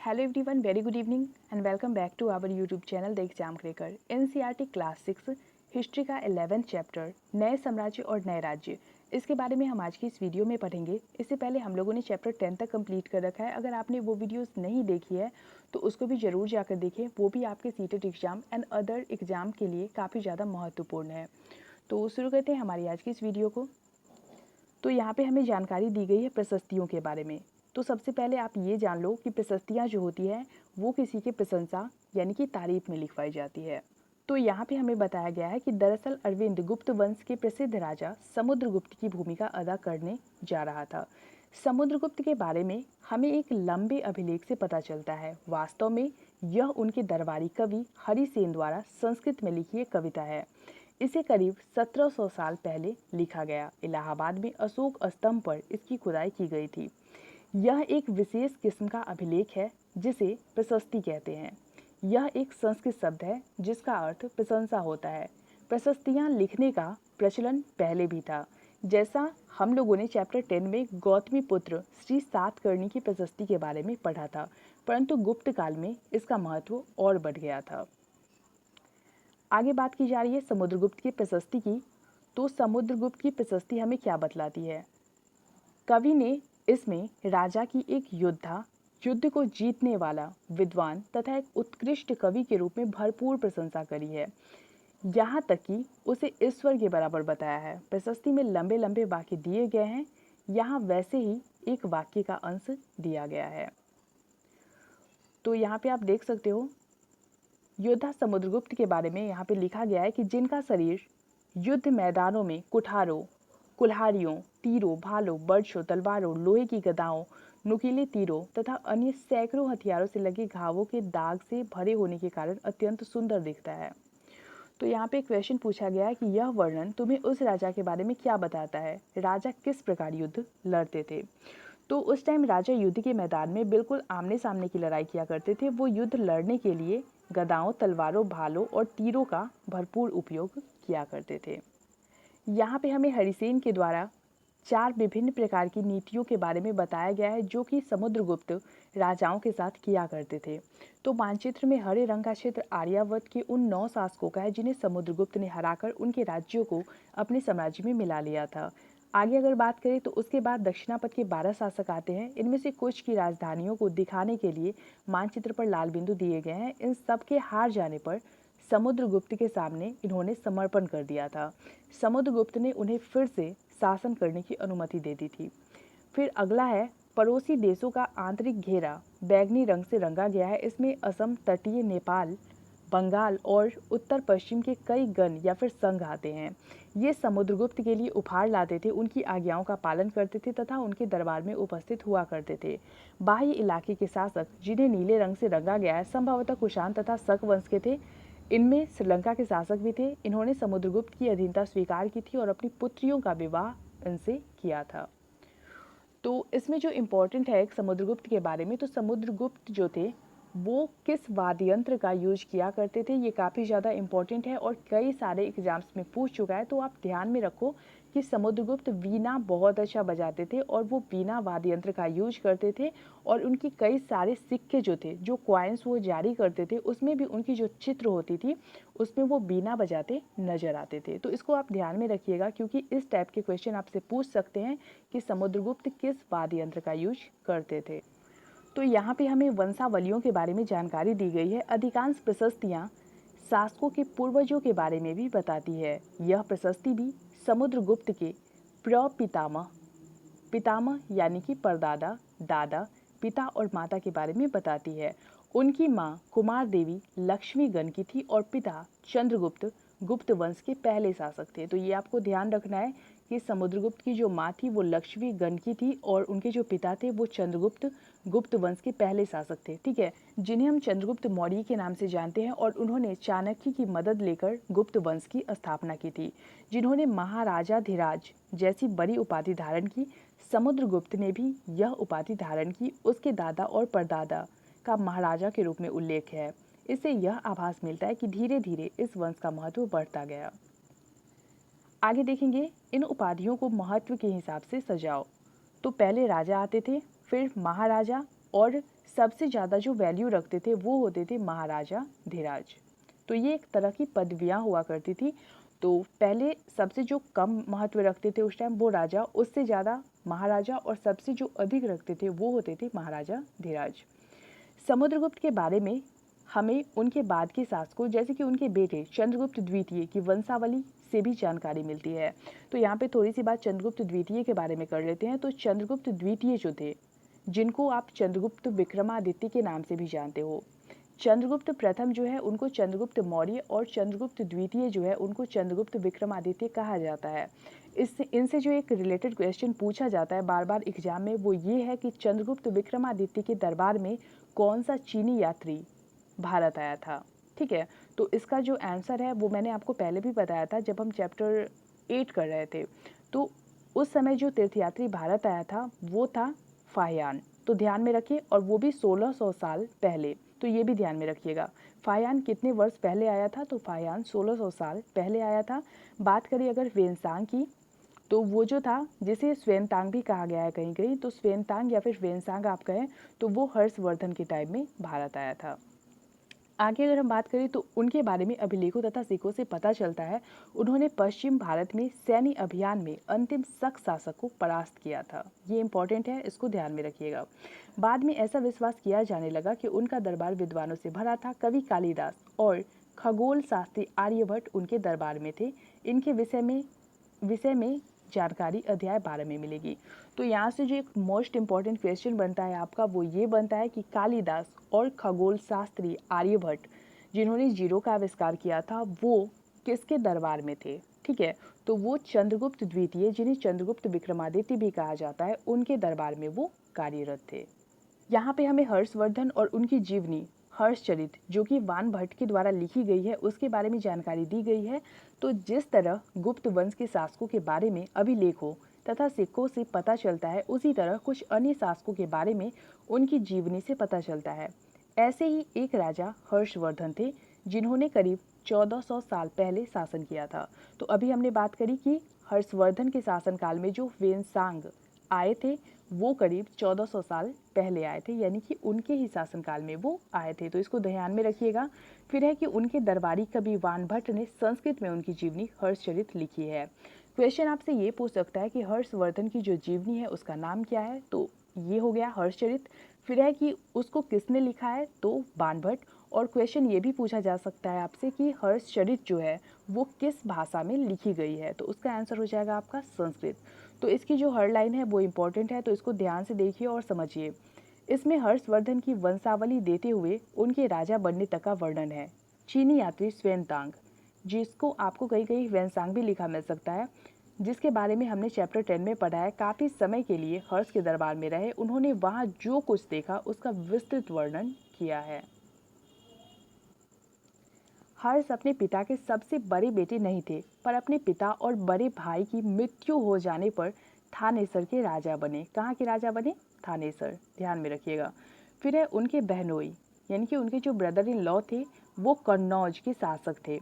Hello everyone, very good evening and welcome back to our YouTube channel The Exam Cracker। NCERT class 6 history का 11th chapter नए साम्राज्य और नए राज्य, इसके बारे में हम आज की इस वीडियो में पढ़ेंगे। इससे पहले हम लोगों ने चैप्टर 10 तक कंप्लीट कर रखा है। अगर आपने वो वीडियोस नहीं देखी है तो उसको भी ज़रूर जाकर देखें, वो भी आपके CTET exam and other exam के लिए काफ़ी ज़्यादा महत्वपूर्ण है। तो शुरू करते हैं हमारी आज की इस वीडियो को। तो यहाँ पे हमें जानकारी दी गई है प्रशस्तियों के बारे में। तो सबसे पहले आप ये जान लो कि प्रशस्तियाँ जो होती है वो किसी की प्रशंसा यानी कि तारीफ में लिखवाई जाती है। तो यहाँ पे हमें बताया गया है कि दरअसल अरविंद गुप्त वंश के प्रसिद्ध राजा समुद्रगुप्त की भूमिका अदा करने जा रहा था। समुद्रगुप्त के बारे में हमें एक लंबे अभिलेख से पता चलता है। वास्तव में यह उनके दरबारी कवि हरिसेन द्वारा संस्कृत में लिखी एक कविता है। इसे करीब 1700 साल पहले लिखा गया। इलाहाबाद में अशोक स्तंभ पर इसकी खुदाई की गई थी। यह एक विशेष किस्म का अभिलेख है जिसे प्रशस्ति कहते हैं। यह एक संस्कृत शब्द है जिसका अर्थ प्रशंसा होता है। प्रशस्तियाँ लिखने का प्रचलन पहले भी था, जैसा हम लोगों ने चैप्टर 10 में गौतमी पुत्र श्री सातकर्णी की प्रशस्ति के बारे में पढ़ा था, परंतु गुप्त काल में इसका महत्व और बढ़ गया था। आगे बात की जा रही है समुद्रगुप्त की प्रशस्ति की। तो समुद्रगुप्त की प्रशस्ति हमें क्या बतलाती है? कवि ने इसमें राजा की एक योद्धा, युद्ध को जीतने वाला विद्वान तथा एक उत्कृष्ट कवि के रूप में भरपूर प्रशंसा करी है। यहाँ तक कि उसे ईश्वर के बराबर बताया है। प्रशस्ति में लंबे लंबे वाक्य दिए गए हैं, यहाँ वैसे ही एक वाक्य का अंश दिया गया है। तो यहाँ पे आप देख सकते हो योद्धा समुद्रगुप्त के बारे में यहाँ पे लिखा गया है कि जिनका शरीर युद्ध मैदानों में कुठारों, कुल्हाड़ियों, तीरों, भालों, बर्छों, तलवारों, लोहे की गदाओं, नुकीले तीरों तथा अन्य सैकड़ों हथियारों से लगे घावों के दाग से भरे होने के कारण अत्यंत सुंदर दिखता है। तो यहाँ पे क्वेश्चन पूछा गया है कि यह वर्णन तुम्हें उस राजा के बारे में क्या बताता है? राजा किस प्रकार युद्ध लड़ते थे? तो उस टाइम राजा युद्ध के मैदान में बिल्कुल आमने सामने की लड़ाई किया करते थे। वो युद्ध लड़ने के लिए गदाओं, तलवारों, भालों और तीरों का भरपूर उपयोग किया करते थे। यहाँ पे हमें हरिसेन के द्वारा 4 विभिन्न प्रकार की नीतियों के बारे में बताया गया है जो कि समुद्रगुप्त राजाओं के साथ किया करते थे। तो मानचित्र में हरे रंग का क्षेत्र आर्यावर्त के उन 9 शासकों का है जिन्हें समुद्रगुप्त ने हराकर उनके राज्यों को अपने साम्राज्य में मिला लिया था। आगे अगर बात करें तो उसके बाद दक्षिणापथ के 12 शासक आते हैं। इनमें से कुछ की राजधानियों को दिखाने के लिए मानचित्र पर लाल बिंदु दिए गए हैं। इन सब के हार जाने पर समुद्रगुप्त के सामने इन्होंने समर्पण कर दिया था। समुद्रगुप्त ने उन्हें फिर से शासन करने की अनुमति दे दी थी। फिर अगला है पड़ोसी देशों का आंतरिक घेरा बैंगनी रंग से रंगा गया है। इसमें असम, तटीय नेपाल, बंगाल और उत्तर पश्चिम के कई गण या फिर संघ आते हैं। ये समुद्रगुप्त के लिए उपहार लाते थे, उनकी आज्ञाओं का पालन करते थे तथा उनके दरबार में उपस्थित हुआ करते थे। बाह्य इलाके के शासक जिन्हें नीले रंग से रंगा गया है संभवतः कुषाण तथा शक वंश के थे। इनमें श्रीलंका के शासक भी थे। इन्होंने समुद्रगुप्त की अधीनता स्वीकार की थी और अपनी पुत्रियों का विवाह इनसे किया था। तो इसमें जो इम्पोर्टेंट है समुद्रगुप्त के बारे में, तो समुद्रगुप्त जो थे वो किस वाद्य यंत्र का यूज किया करते थे, ये काफ़ी ज़्यादा इम्पोर्टेंट है और कई सारे एग्जाम्स में पूछ चुका है। तो आप ध्यान में रखो कि समुद्रगुप्त वीणा बहुत अच्छा बजाते थे और वो वीणा वाद्य यंत्र का यूज करते थे। और उनकी कई सारे सिक्के जो थे, जो कॉइन्स वो जारी करते थे, उसमें भी उनकी जो चित्र होती थी उसमें वो वीणा बजाते नजर आते थे। तो इसको आप ध्यान में रखिएगा क्योंकि इस टाइप के क्वेश्चन आपसे पूछ सकते हैं कि समुद्रगुप्त किस वाद्य यंत्र का यूज करते थे। तो यहाँ पे हमें वंशावलियों के बारे में जानकारी दी गई है। अधिकांश प्रशस्तियाँ शासकों के पूर्वजों के बारे में भी बताती है। यह प्रशस्ति भी समुद्रगुप्त के प्रपितामह, पितामह यानी कि परदादा, दादा, पिता और माता के बारे में बताती है। उनकी माँ कुमार देवी लक्ष्मी गण की थी और पिता चंद्रगुप्त गुप्त वंश के पहले शासक थे। तो ये आपको ध्यान रखना है कि समुद्रगुप्त की जो माँ थी वो लक्ष्मी गण की थी और उनके जो पिता थे वो चंद्रगुप्त गुप्त वंश के पहले शासक थे। ठीक है, जिन्हें हम चंद्रगुप्त मौर्य के नाम से जानते हैं और उन्होंने चाणक्य की मदद लेकर गुप्त वंश की स्थापना की थी, जिन्होंने महाराजाधिराज जैसी बड़ी उपाधि धारण की। समुद्रगुप्त ने भी यह उपाधि धारण की। उसके दादा और परदादा का महाराजा के रूप में उल्लेख है। इससे यह आभास मिलता है कि धीरे धीरे इस वंश का महत्व बढ़ता गया। आगे देखेंगे इन उपाधियों को महत्व के हिसाब से सजाओ। तो पहले राजा आते थे, फिर महाराजा, और सबसे ज़्यादा जो वैल्यू रखते थे वो होते थे महाराजा धीराज। तो ये एक तरह की पदवियाँ हुआ करती थी। तो पहले सबसे जो कम महत्व रखते थे उस टाइम वो राजा, उससे ज़्यादा महाराजा, और सबसे जो अधिक रखते थे वो होते थे महाराजा धीराज। समुद्रगुप्त के बारे में हमें उनके बाद के शासकों जैसे कि उनके बेटे चंद्रगुप्त द्वितीय की वंशावली से भी जानकारी मिलती है। तो यहाँ पे थोड़ी सी बात चंद्रगुप्त द्वितीय के बारे में कर लेते हैं। तो चंद्रगुप्त द्वितीय जो थे, जिनको आप चंद्रगुप्त विक्रमादित्य के नाम से भी जानते हो, चंद्रगुप्त प्रथम जो है उनको चंद्रगुप्त मौर्य और चंद्रगुप्त द्वितीय जो है उनको चंद्रगुप्त विक्रमादित्य कहा जाता है। इससे इनसे जो एक रिलेटेड क्वेश्चन पूछा जाता है बार बार एग्जाम में वो ये है कि चंद्रगुप्त विक्रमादित्य के दरबार में कौन सा चीनी यात्री भारत आया था। ठीक है, तो इसका जो आंसर है वो मैंने आपको पहले भी बताया था जब हम चैप्टर 8 कर रहे थे। तो उस समय जो तीर्थयात्री भारत आया था वो था फाहियान। तो ध्यान में रखिए, और वो भी 1600 साल पहले। तो ये भी ध्यान में रखिएगा, फाहियान कितने वर्ष पहले आया था, तो फाहियान 1600 साल पहले आया था। बात करें अगर वेनसांग की, तो वो जो था जिसे स्वेनतांग भी कहा गया है कहीं कहीं, तो स्वेनतांग या फिर वेनसांग आप कहें, तो वो हर्षवर्धन के टाइम में भारत आया था। आगे अगर हम बात करें तो उनके बारे में अभिलेखों तथा सिक्कों से पता चलता है उन्होंने पश्चिम भारत में सैन्य अभियान में अंतिम शक शासक को परास्त किया था। ये इंपॉर्टेंट है, इसको ध्यान में रखिएगा। बाद में ऐसा विश्वास किया जाने लगा कि उनका दरबार विद्वानों से भरा था। कवि कालिदास और खगोल शास्त्री आर्यभट्ट उनके दरबार में थे। इनके विषय में जानकारी अध्याय 12 में मिलेगी। तो यहाँ से जो एक मोस्ट इम्पॉर्टेंट क्वेश्चन बनता है आपका वो ये बनता है कि कालिदास और खगोल शास्त्री आर्यभट्ट जिन्होंने जीरो का आविष्कार किया था वो किसके दरबार में थे। ठीक है, तो वो चंद्रगुप्त द्वितीय, जिन्हें चंद्रगुप्त विक्रमादित्य भी कहा जाता है, उनके दरबार में वो कार्यरत थे। यहाँ पे हमें हर्षवर्धन और उनकी जीवनी हर्षचरित जो कि वान भट्ट के द्वारा लिखी गई है उसके बारे में जानकारी दी गई है। तो जिस तरह गुप्त वंश के शासकों के बारे में अभिलेखों तथा सिक्कों से पता चलता है, उसी तरह कुछ अन्य शासकों के बारे में उनकी जीवनी से पता चलता है। ऐसे ही एक राजा हर्षवर्धन थे जिन्होंने करीब 1400 साल पहले शासन किया था। तो अभी हमने बात करी कि हर्षवर्धन के शासनकाल में जो वेनसांग आए थे वो करीब 1400 साल पहले आए थे, यानी कि उनके ही शासनकाल में वो आए थे। तो इसको ध्यान में रखिएगा। फिर है कि उनके दरबारी कवि वान भट्ट ने संस्कृत में उनकी जीवनी हर्षचरित लिखी है। क्वेश्चन आपसे ये पूछ सकता है कि हर्षवर्धन की जो जीवनी है उसका नाम क्या है, तो ये हो गया हर्षचरित। फिर है कि उसको किसने लिखा है, तो वान भट्ट। और क्वेश्चन ये भी पूछा जा सकता है आपसे कि हर्षचरित जो है वो किस भाषा में लिखी गई है, तो उसका आंसर हो जाएगा आपका संस्कृत। तो इसकी जो हर लाइन है वो इम्पोर्टेंट है, तो इसको ध्यान से देखिए और समझिए। इसमें हर्षवर्धन की वंशावली देते हुए उनके राजा बनने तक का वर्णन है। चीनी यात्री स्वेनतांग, जिसको आपको कहीं कहीं वेनसांग भी लिखा मिल सकता है, जिसके बारे में हमने चैप्टर 10 में पढ़ा है, काफ़ी समय के लिए हर्ष के दरबार में रहे। उन्होंने वहाँ जो कुछ देखा उसका विस्तृत वर्णन किया है। हर्ष अपने पिता के सबसे बड़े बेटे नहीं थे, पर अपने पिता और बड़े भाई की मृत्यु हो जाने पर थानेसर के राजा बने। कहाँ के राजा बने, थानेसर, ध्यान में रखिएगा। फिर है उनके बहनोई, यानी कि उनके जो ब्रदर इन लॉ थे वो कन्नौज के शासक थे।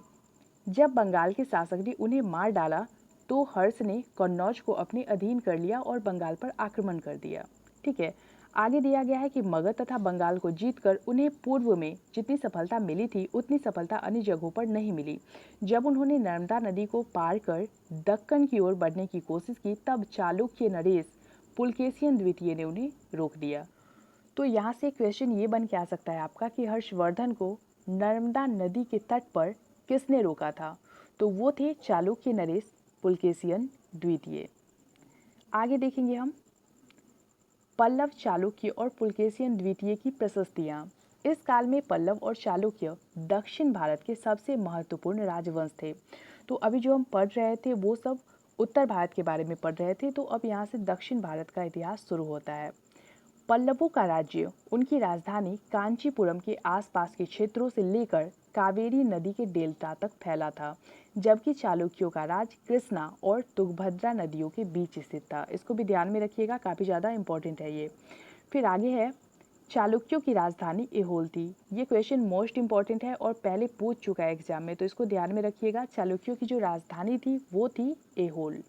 जब बंगाल के शासक ने उन्हें मार डाला तो हर्ष ने कन्नौज को अपने अधीन कर लिया और बंगाल पर आक्रमण कर दिया। ठीक है, आगे दिया गया है कि मगध तथा बंगाल को जीतकर उन्हें पूर्व में जितनी सफलता मिली थी उतनी सफलता अन्य जगहों पर नहीं मिली। जब उन्होंने नर्मदा नदी को पार कर दक्कन की ओर बढ़ने की कोशिश की तब चालुक्य नरेश पुलकेशियन द्वितीय ने उन्हें रोक दिया। तो यहाँ से क्वेश्चन ये बन के आ सकता है आपका कि हर्षवर्धन को नर्मदा नदी के तट पर किसने रोका था, तो वो थे चालुक्य नरेश पुलकेशियन द्वितीय। आगे देखेंगे हम पल्लव, चालुक्य और पुलकेशियन द्वितीय की प्रशस्तियाँ। इस काल में पल्लव और चालुक्य दक्षिण भारत के सबसे महत्वपूर्ण राजवंश थे। तो अभी जो हम पढ़ रहे थे वो सब उत्तर भारत के बारे में पढ़ रहे थे, तो अब यहाँ से दक्षिण भारत का इतिहास शुरू होता है। पल्लवों का राज्य उनकी राजधानी कांचीपुरम के आसपास के क्षेत्रों से लेकर कावेरी नदी के डेल्टा तक फैला था, जबकि चालुक्यों का राज कृष्णा और तुंगभद्रा नदियों के बीच स्थित था। इसको भी ध्यान में रखिएगा, काफ़ी ज़्यादा इंपॉर्टेंट है ये। फिर आगे है चालुक्यों की राजधानी एहोल थी। ये क्वेश्चन मोस्ट इंपॉर्टेंट है और पहले पूछ चुका है एग्जाम में, तो इसको ध्यान में रखिएगा। चालुक्यों की जो राजधानी थी वो थी एहोल।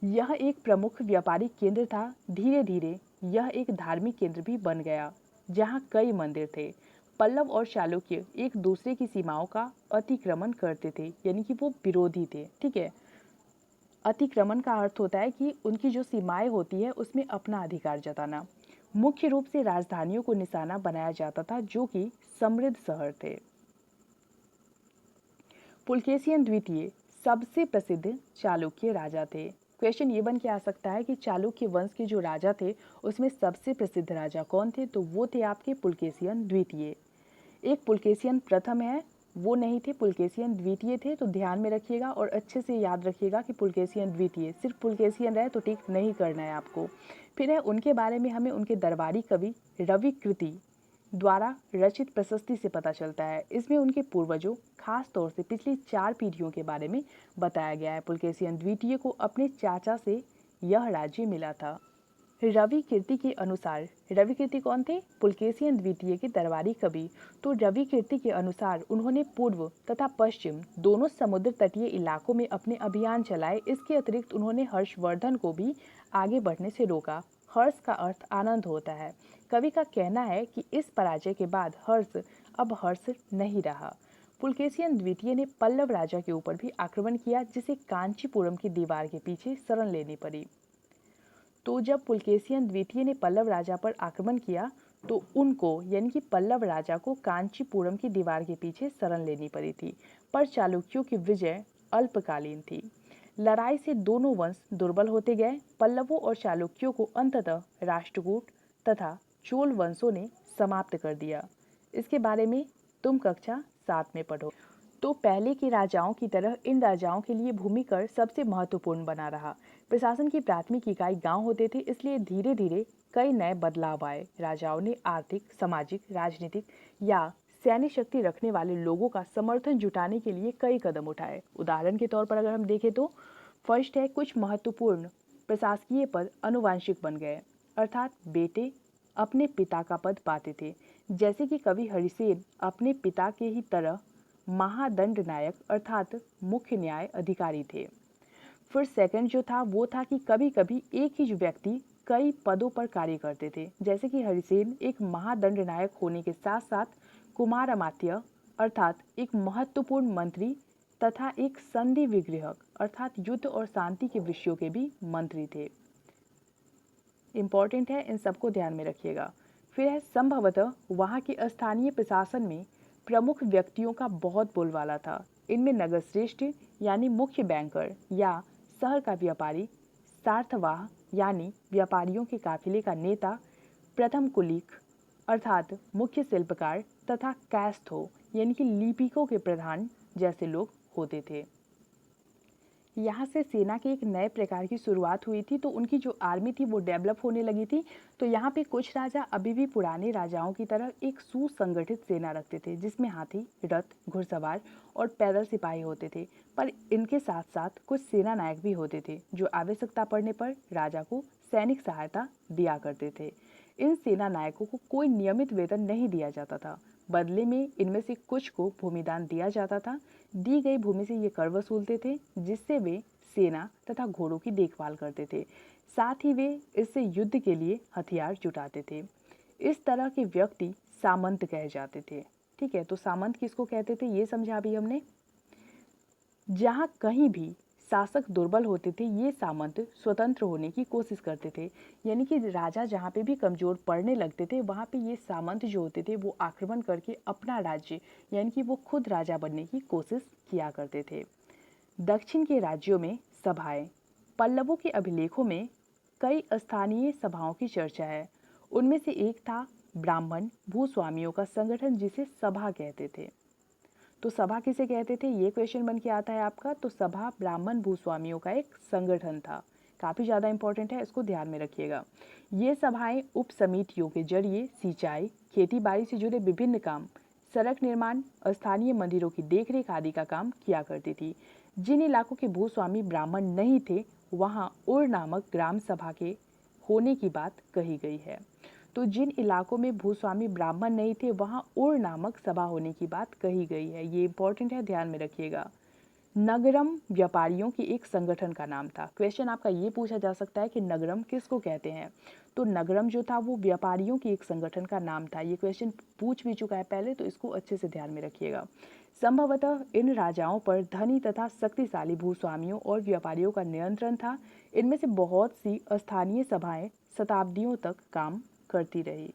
यह एक प्रमुख व्यापारिक केंद्र था। धीरे धीरे यह एक धार्मिक केंद्र भी बन गया जहाँ कई मंदिर थे। पल्लव और चालुक्य एक दूसरे की सीमाओं का अतिक्रमण करते थे, यानी कि वो विरोधी थे। ठीक है, अतिक्रमण का अर्थ होता है कि उनकी जो सीमाएं होती है उसमें अपना अधिकार जताना। मुख्य रूप से राजधानियों को निशाना बनाया जाता था जो कि समृद्ध शहर थे। पुलकेशियन द्वितीय सबसे प्रसिद्ध चालुक्य राजा थे। क्वेश्चन ये बन के आ सकता है कि चालुक्य वंश के जो राजा थे उसमें सबसे प्रसिद्ध राजा कौन थे, तो वो थे आपके पुलकेशियन द्वितीय। एक पुलकेशियन प्रथम है, वो नहीं थे, पुलकेशियन द्वितीय थे। तो ध्यान में रखिएगा और अच्छे से याद रखिएगा कि पुलकेशियन द्वितीय, सिर्फ पुलकेशियन रहे तो टिक नहीं करना है आपको। फिर है उनके बारे में हमें उनके दरबारी कवि रविकृति द्वारा रचित प्रशस्ति से पता चलता है। इसमें उनके पूर्वजों, खास तौर से पिछली 4 पीढ़ियों के बारे में बताया गया है। पुलकेशियन द्वितीय को अपने चाचा से यह राज्य मिला था। रवि कीर्ति के अनुसार, रवि कीर्ति कौन थे? पुलकेशियन द्वितीय के दरबारी कवि। तो रवि कीर्ति के अनुसार उन्होंने पूर्व तथा पश्चिम दोनों समुद्र तटीय इलाकों में अपने अभियान चलाए। इसके अतिरिक्त उन्होंने हर्षवर्धन को भी आगे बढ़ने से रोका। हर्ष का अर्थ आनंद होता है। कवि का कहना है कि इस पराजय के बाद हर्ष अब हर्ष नहीं रहा। पुलकेशियन द्वितीय ने पल्लव राजा के ऊपर भी आक्रमण किया, जिसे कांचीपुरम की दीवार के पीछे शरण लेनी पड़ी। तो जब पुलकेशियन द्वितीय ने पल्लव राजा पर आक्रमण किया तो उनको, यानी कि पल्लव राजा को, कांचीपुरम की दीवार के पीछे शरण लेनी पड़ी थी। पर चालुक्यों की विजय अल्पकालीन थी। लड़ाई से दोनों वंश दुर्बल होते गए। पल्लवों और चालुक्यों को अंततः राष्ट्रकूट तथा चोल वंशों ने समाप्त कर दिया। इसके बारे में तुम कक्षा 7 में पढ़ो। तो पहले के राजाओं की तरह इन राजाओं के लिए भूमि कर सबसे महत्वपूर्ण बना रहा। प्रशासन की प्राथमिक इकाई गांव होते थे, इसलिए धीरे धीरे कई नए बदलाव आए। राजाओं ने आर्थिक, सामाजिक, राजनीतिक या सैन्य शक्ति रखने वाले लोगों का समर्थन जुटाने के लिए कई कदम उठाए। उदाहरण के तौर पर अगर हम देखें तो फर्स्ट है, कुछ महत्वपूर्ण प्रशासकीय पद अनुवांशिक बन गए, अर्थात बेटे अपने पिता का पद पाते थे। जैसे कि कवि हरिसेन अपने पिता के ही तरह महादंड नायक अर्थात मुख्य न्याय अधिकारी थे। फिर सेकंड जो था वो था कि कभी कभी एक ही व्यक्ति कई पदों पर कार्य करते थे। जैसे कि हरिसेन एक महादंड नायक होने के साथ साथ कुमार अमात्य अर्थात एक महत्वपूर्ण मंत्री तथा एक संधि विग्रहक अर्थात युद्ध और शांति के विषयों के भी मंत्री थे। इंपॉर्टेंट है, इन सबको ध्यान में रखिएगा। फिर है संभवतः वहाँ के स्थानीय प्रशासन में प्रमुख व्यक्तियों का बहुत बोलबाला था। इनमें नगर श्रेष्ठ यानी मुख्य बैंकर या शहर का व्यापारी, सार्थवाह यानी व्यापारियों के काफिले का नेता, प्रथम कुलीक अर्थात मुख्य शिल्पकार तथा कैस्थो यानी कि लिपिकों के प्रधान जैसे लोग होते थे। यहाँ से सेना के एक नए प्रकार की शुरुआत हुई थी। तो उनकी जो आर्मी थी वो डेवलप होने लगी थी। तो यहाँ पे कुछ राजा अभी भी पुराने राजाओं की तरह एक सुसंगठित सेना रखते थे, जिसमें हाथी, रथ, घुड़सवार और पैदल सिपाही होते थे। पर इनके साथ साथ कुछ सेना नायक भी होते थे जो आवश्यकता पड़ने पर राजा को सैनिक सहायता दिया करते थे। इन सेना नायकों को कोई नियमित वेतन नहीं दिया जाता था। बदले में इनमें से कुछ को भूमिदान दिया जाता था। दी गई भूमि से ये कर वसूलते थे, जिससे वे सेना तथा घोड़ों की देखभाल करते थे। साथ ही वे इससे युद्ध के लिए हथियार जुटाते थे। इस तरह के व्यक्ति सामंत कहे जाते थे। ठीक है, तो सामंत किसको कहते थे ये समझा भी हमने। जहाँ कहीं भी शासक दुर्बल होते थे, ये सामंत स्वतंत्र होने की कोशिश करते थे। यानी कि राजा जहाँ पे भी कमजोर पड़ने लगते थे, वहाँ पे ये सामंत जो होते थे वो आक्रमण करके अपना राज्य, यानी कि वो खुद राजा बनने की कोशिश किया करते थे। दक्षिण के राज्यों में सभाएं। पल्लवों के अभिलेखों में कई स्थानीय सभाओं की चर्चा है। उनमें से एक था ब्राह्मण भूस्वामियों का संगठन, जिसे सभा कहते थे। तो सभा किसे कहते थे, ये क्वेश्चन बन के आता है आपका। तो सभा ब्राह्मण भूस्वामियों का एक संगठन था। काफ़ी ज़्यादा इंपॉर्टेंट है, इसको ध्यान में रखिएगा। ये सभाएं उप समितियों के जरिए सिंचाई, खेती बाड़ी से जुड़े विभिन्न काम, सड़क निर्माण, स्थानीय मंदिरों की देखरेख आदि का काम किया करती थी। जिन इलाकों के भूस्वामी ब्राह्मण नहीं थे, वहाँ उर नामक ग्राम सभा के होने की बात कही गई है। तो जिन इलाकों में भूस्वामी ब्राह्मण नहीं थे, वहाँ उर नामक सभा होने की बात कही गई है। ये इंपॉर्टेंट है, ध्यान में रखिएगा। नगरम व्यापारियों की एक संगठन का नाम था। क्वेश्चन आपका ये पूछा जा सकता है कि नगरम किसको कहते हैं। तो नगरम जो था वो व्यापारियों की एक संगठन का नाम था। ये क्वेश्चन पूछ भी चुका है पहले, तो इसको अच्छे से ध्यान में रखिएगा। संभवतः इन राजाओं पर धनी तथा शक्तिशाली भूस्वामियों और व्यापारियों का नियंत्रण था। इनमें से बहुत सी स्थानीय सभाएं शताब्दियों तक काम करती रही।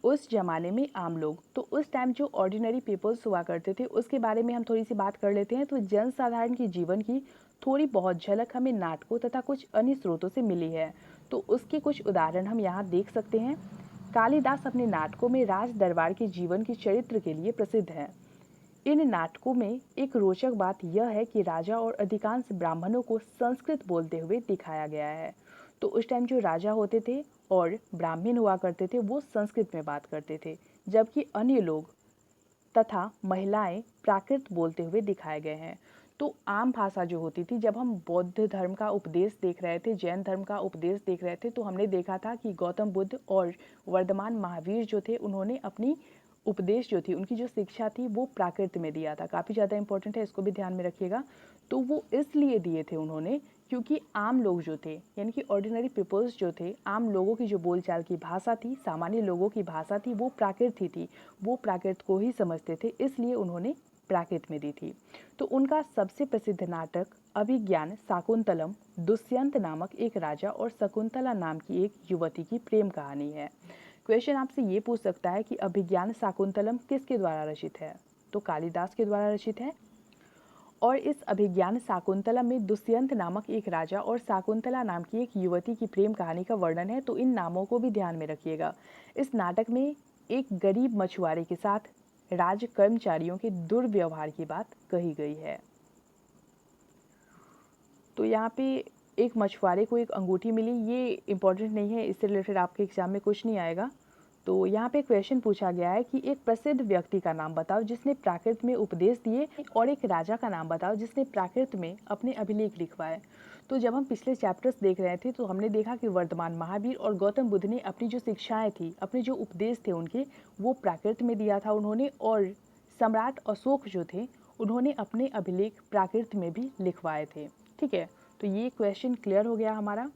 उस जमाने में आम लोग, तो उस टाइम जो ऑर्डिनरी पीपल्स हुआ करते थे उसके बारे में हम थोड़ी सी बात कर लेते हैं। तो जनसाधारण के जीवन की थोड़ी बहुत झलक हमें नाटकों तथा कुछ अन्य स्रोतों से मिली है। तो उसके कुछ उदाहरण हम यहाँ देख सकते हैं। कालिदास अपने नाटकों में राज दरबार के जीवन के चरित्र के लिए प्रसिद्ध है। इन नाटकों में एक रोचक बात यह है कि राजा और अधिकांश ब्राह्मणों को संस्कृत बोलते हुए दिखाया गया है। तो उस टाइम जो राजा होते थे और ब्राह्मण हुआ करते थे वो संस्कृत में बात करते थे, जबकि अन्य लोग तथा महिलाएं प्राकृत बोलते हुए दिखाए गए हैं। तो आम भाषा जो होती थी, जब हम बौद्ध धर्म का उपदेश देख रहे थे, जैन धर्म का उपदेश देख रहे थे, तो हमने देखा था कि गौतम बुद्ध और वर्धमान महावीर जो थे उन्होंने अपनी उपदेश जो थी, उनकी जो शिक्षा थी वो प्राकृत में दिया था। काफ़ी ज़्यादा इंपॉर्टेंट है, इसको भी ध्यान में रखिएगा। तो वो इसलिए दिए थे उन्होंने क्योंकि आम लोग जो थे, यानी कि ऑर्डिनरी पीपल्स जो थे, आम लोगों की जो बोलचाल की भाषा थी, सामान्य लोगों की भाषा थी, वो प्राकृत ही थी। वो प्राकृत को ही समझते थे, इसलिए उन्होंने प्राकृत में दी थी। तो उनका सबसे प्रसिद्ध नाटक अभिज्ञान शाकुंतलम दुष्यंत नामक एक राजा और शकुंतला नाम की एक युवती की प्रेम कहानी है। क्वेश्चन आपसे ये पूछ सकता है कि अभिज्ञान शाकुंतलम किसके द्वारा रचित है। तो कालिदास के द्वारा रचित है। और इस अभिज्ञान शाकुंतलम में दुष्यंत नामक एक राजा और शाकुंतला नाम की एक युवती की प्रेम कहानी का वर्णन है। तो इन नामों को भी ध्यान में रखिएगा। इस नाटक में एक गरीब मछुआरे के साथ राज कर्मचारियों के दुर्व्यवहार की बात कही गई है। तो यहाँ पे एक मछुआरे को एक अंगूठी मिली, ये इंपॉर्टेंट नहीं है, इससे रिलेटेड आपके एग्जाम में कुछ नहीं आएगा। तो यहाँ पे क्वेश्चन पूछा गया है कि एक प्रसिद्ध व्यक्ति का नाम बताओ जिसने प्राकृत में उपदेश दिए, और एक राजा का नाम बताओ जिसने प्राकृत में अपने अभिलेख लिखवाए। तो जब हम पिछले चैप्टर्स देख रहे थे तो हमने देखा कि वर्धमान महावीर और गौतम बुद्ध ने अपनी जो शिक्षाएं थी, अपने जो उपदेश थे उनके, वो प्राकृत में दिया था उन्होंने। और सम्राट अशोक जो थे उन्होंने अपने अभिलेख प्राकृत में भी लिखवाए थे। ठीक है, तो ये क्वेश्चन क्लियर हो गया हमारा।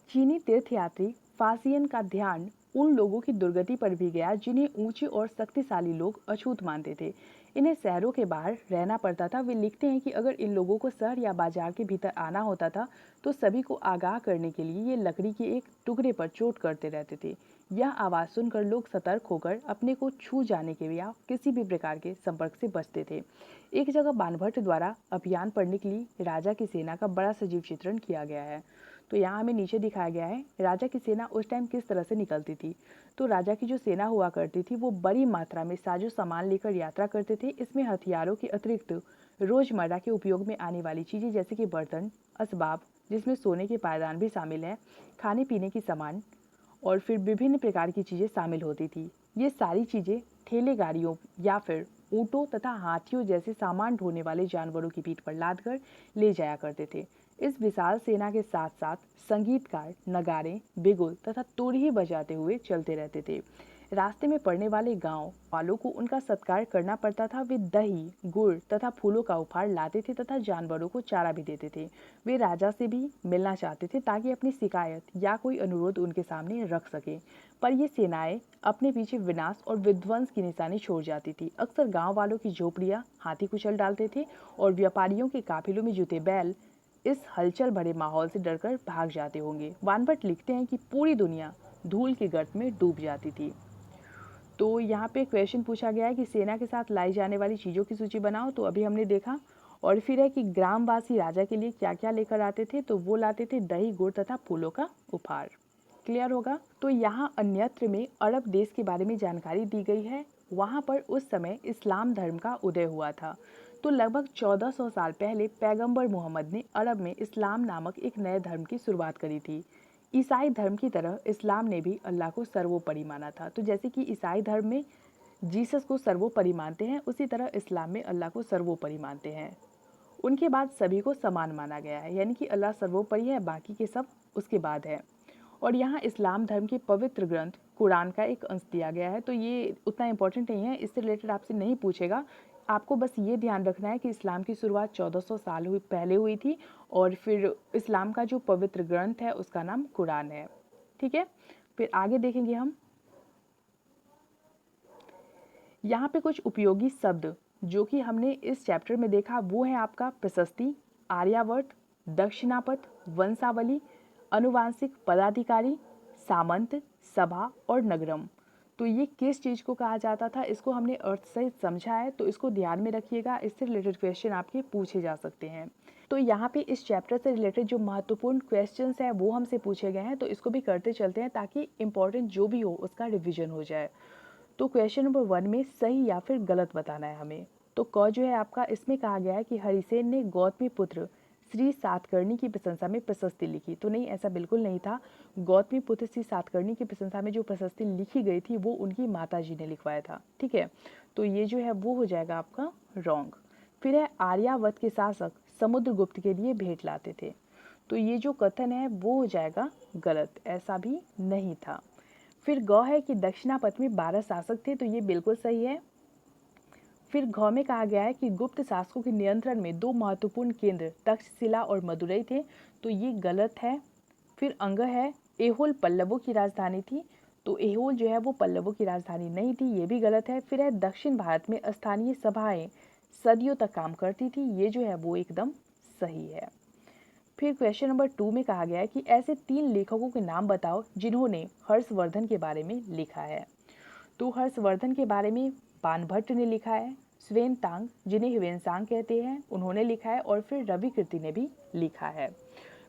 चीनी तीर्थयात्री फासियन का ध्यान उन लोगों की दुर्गति पर भी गया जिन्हें ऊंचे और शक्तिशाली लोग अछूत मानते थे। इन्हें शहरों के बाहर रहना पड़ता था। वे लिखते हैं कि अगर इन लोगों को शहर या बाजार के भीतर आना होता था तो सभी को आगाह करने के लिए ये लकड़ी के एक टुकड़े पर चोट करते रहते थे। यह आवाज़ सुनकर लोग सतर्क होकर अपने को छू जाने के या किसी भी प्रकार के संपर्क से बचते थे। एक जगह बाणभट्ट द्वारा अभियान पर निकली राजा की सेना का बड़ा सजीव चित्रण किया गया है। तो यहाँ हमें नीचे दिखाया गया है राजा की सेना उस टाइम किस तरह से निकलती थी। तो राजा की जो सेना हुआ करती थी वो बड़ी मात्रा में साजो सामान लेकर यात्रा करते थे। इसमें हथियारों के अतिरिक्त रोजमर्रा के उपयोग में आने वाली चीजें जैसे कि बर्तन, असबाब, जिसमें सोने के पायदान भी शामिल है, खाने पीने की सामान और फिर विभिन्न प्रकार की चीजें शामिल होती थी। ये सारी चीजें ठेले गाड़ियों या फिर ऊँटों तथा हाथियों जैसे सामान ढोने वाले जानवरों की पीठ पर लादकर ले जाया करते थे। इस विशाल सेना के साथ साथ संगीतकार नगाड़े, बिगुल तथा तुरही बजाते हुए चलते रहते थे। रास्ते में पड़ने वाले गांव वालों को उनका सत्कार करना पड़ता था। वे दही, गुड़ तथा फूलों का उपहार लाते थे तथा जानवरों को चारा भी देते थे। वे राजा से भी मिलना चाहते थे ताकि अपनी शिकायत या कोई अनुरोध उनके सामने रख सके। पर ये सेनाएं अपने पीछे विनाश और विध्वंस की निशानी छोड़ जाती थी। अक्सर गांव वालों की झोपड़ियां हाथी कुचल डालते थे और व्यापारियों के काफिलों में जुटे बैल इस हलचल भरे माहौल से डरकर भाग जाते होंगे। बाणभट्ट लिखते हैं कि पूरी दुनिया धूल के गर्त में डूब जाती थी। तो यहाँ पे क्वेश्चन पूछा गया है कि सेना के साथ लाई जाने वाली चीज़ों की सूची बनाओ। तो अभी हमने देखा। और फिर है कि ग्रामवासी राजा के लिए क्या क्या लेकर आते थे। तो वो लाते थे दही, गुड़ तथा फूलों का उपहार। क्लियर होगा। तो यहाँ अन्यत्र में अरब देश के बारे में जानकारी दी गई है। वहाँ पर उस समय इस्लाम धर्म का उदय हुआ था। तो लगभग 1400 साल पहले पैगंबर मोहम्मद ने अरब में इस्लाम नामक एक नए धर्म की शुरुआत करी थी। ईसाई धर्म की तरह इस्लाम ने भी अल्लाह को सर्वोपरि माना था। तो जैसे कि ईसाई धर्म में जीसस को सर्वोपरि मानते हैं, उसी तरह इस्लाम में अल्लाह को सर्वोपरि मानते हैं। उनके बाद सभी को समान माना गया है, यानी कि अल्लाह सर्वोपरि है, बाकी के सब उसके बाद है। और यहाँ इस्लाम धर्म के पवित्र ग्रंथ कुरान का एक अंश दिया गया है। तो ये उतना इंपॉर्टेंट नहीं है, इससे रिलेटेड आपसे नहीं पूछेगा। आपको बस ये ध्यान रखना है कि इस्लाम की शुरुआत 1400 साल पहले हुई थी और फिर इस्लाम का जो पवित्र ग्रंथ है उसका नाम कुरान है। ठीक है, फिर आगे देखेंगे हम। यहाँ पे कुछ उपयोगी शब्द जो कि हमने इस चैप्टर में देखा वो है आपका प्रशस्ति, आर्यावर्त, दक्षिणापथ, वंशावली, अनुवांशिक पदाधिकारी, सामंत, सभा और नगरम। तो ये किस चीज़ को कहा जाता था, इसको हमने अर्थ सहित समझा है, तो इसको ध्यान में रखिएगा, इससे रिलेटेड क्वेश्चन आपके पूछे जा सकते हैं। तो यहाँ पे इस चैप्टर से रिलेटेड जो महत्वपूर्ण क्वेश्चंस हैं वो हमसे पूछे गए हैं, तो इसको भी करते चलते हैं ताकि इम्पोर्टेंट जो भी हो उसका रिविजन हो जाए। तो क्वेश्चन नंबर 1 में सही या फिर गलत बताना है हमें। तो क जो है आपका, इसमें कहा गया है कि हरिसेन ने गौतमी पुत्र श्री सातकर्णी की प्रशंसा में प्रशस्ति लिखी। तो नहीं, ऐसा बिल्कुल नहीं था। गौतमी पुत्र श्री सातकर्णी की प्रशंसा में जो प्रशस्ति लिखी गई थी वो उनकी माता जी ने लिखवाया था। ठीक है, तो ये जो है वो हो जाएगा आपका रॉन्ग। फिर है आर्यावर्त के शासक समुद्रगुप्त के लिए भेंट लाते थे। तो ये जो कथन है वो हो जाएगा गलत, ऐसा भी नहीं था। फिर ग है कि दक्षिणापथ में 12 शासक थे, तो ये बिल्कुल सही है। फिर घ में कहा गया है कि गुप्त शासकों के नियंत्रण में 2 महत्वपूर्ण केंद्र तक्षशिला और मदुरई थे, तो ये गलत है। फिर अंग है एहोल पल्लवों की राजधानी थी, तो एहोल जो है वो पल्लवों की राजधानी नहीं थी, ये भी गलत है। फिर है दक्षिण भारत में स्थानीय सभाएं सदियों तक काम करती थी, ये जो है वो एकदम सही है। फिर क्वेश्चन नंबर 2 में कहा गया है कि ऐसे 3 लेखकों के नाम बताओ जिन्होंने हर्षवर्धन के बारे में लिखा है। तो हर्षवर्धन के बारे में बाणभट्ट ने लिखा है, स्वेनतांग जिन्हें ह्वेनसांग कहते हैं उन्होंने लिखा है, और फिर रवि कीर्ति ने भी लिखा है।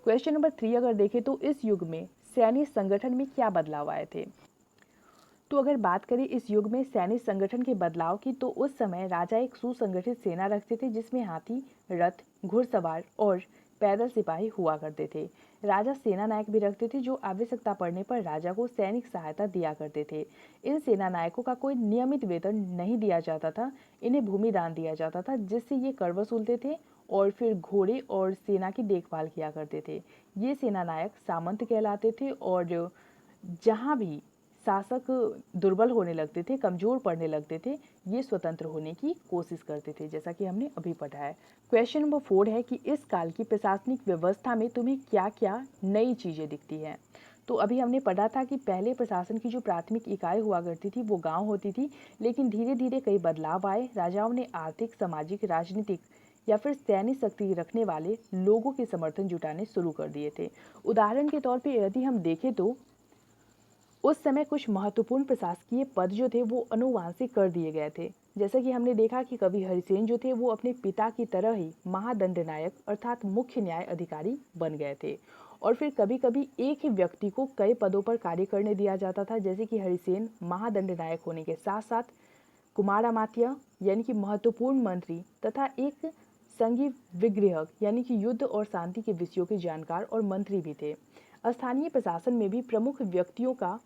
क्वेश्चन नंबर 3 अगर देखें तो इस युग में सैन्य संगठन में क्या बदलाव आए थे। तो अगर बात करें इस युग में सैनिक संगठन के बदलाव की, तो उस समय राजा एक सुसंगठित सेना रखते थे जिसमें हाथी, रथ, घुड़सवार और पैदल सिपाही हुआ करते थे। राजा सेना नायक भी रखते थे जो आवश्यकता पड़ने पर राजा को सैनिक सहायता दिया करते थे। इन सेना नायकों का कोई नियमित वेतन नहीं दिया जाता था, इन्हें भूमि दान दिया जाता था जिससे ये कर वसूलते थे और फिर घोड़े और सेना की देखभाल किया करते थे। ये सेना नायक सामंत कहलाते थे और जहाँ भी शासक दुर्बल होने लगते थे, कमजोर पड़ने लगते थे, ये स्वतंत्र होने की कोशिश करते थे, जैसा कि हमने अभी पढ़ा है। क्वेश्चन नंबर 4 है कि इस काल की प्रशासनिक व्यवस्था में तुम्हें क्या क्या नई चीजें दिखती हैं। तो अभी हमने पढ़ा था कि पहले प्रशासन की जो प्राथमिक इकाई हुआ करती थी वो गांव होती थी, लेकिन धीरे धीरे कई बदलाव आए। राजाओं ने आर्थिक, सामाजिक, राजनीतिक या फिर सैन्य शक्ति रखने वाले लोगों के समर्थन जुटाने शुरू कर दिए थे। उदाहरण के तौर पर यदि हम देखें तो उस समय कुछ महत्वपूर्ण प्रशासकीय पद जो थे वो अनुवांशिक कर दिए गए थे। जैसा कि हमने देखा कि कवि हरिसेन जो थे वो अपने पिता की तरह ही महादंडनायक अर्थात मुख्य न्याय अधिकारी बन गए थे। और फिर कभी कभी एक ही व्यक्ति को कई पदों पर कार्य करने दिया जाता था, जैसे कि हरिसेन महादंडनायक होने के साथ साथ कुमारामात्य यानी कि महत्वपूर्ण मंत्री तथा एक संघी विग्रहक यानी कि युद्ध और शांति के विषयों के जानकार और मंत्री भी थे। स्थानीय प्रशासन में भी प्रमुख व्यक्तियों का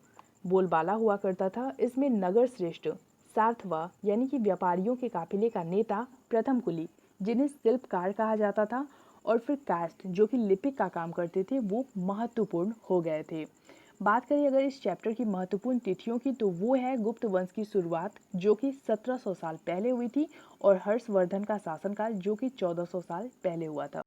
बोलबाला हुआ करता था। इसमें नगर श्रेष्ठ, सार्थवा यानी कि व्यापारियों के काफिले का नेता, प्रथम कुली जिन्हें शिल्पकार कहा जाता था, और फिर कास्ट जो कि लिपिक का काम करते थे वो महत्वपूर्ण हो गए थे। बात करें अगर इस चैप्टर की महत्वपूर्ण तिथियों की, तो वो है गुप्त वंश की शुरुआत जो कि 1700 साल पहले हुई थी, और हर्षवर्धन का शासनकाल जो कि 1400 साल पहले हुआ था।